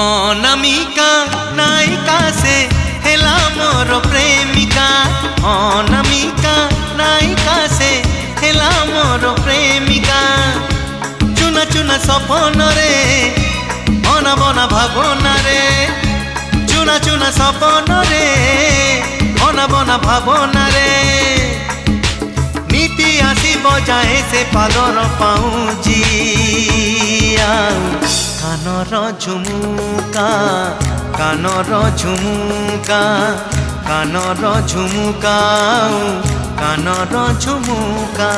অনামিকা নায়িকা সে হেলা মোর প্রেমিকা। অনামিকা নায়িকা সে হেলা মোর প্রেমিকা। চুনা চুনা স্বপ্নরে অনাবনা ভাবনারে। চুনা চুনা স্বপ্নরে অনাবনা ভাবনারে। নীতি আসিব যায় সে পাদর পাউজিয়া। কানর ঝুমুকা কানর ঝুমুকা কানর ঝুমুকা কানর ঝুমুকা।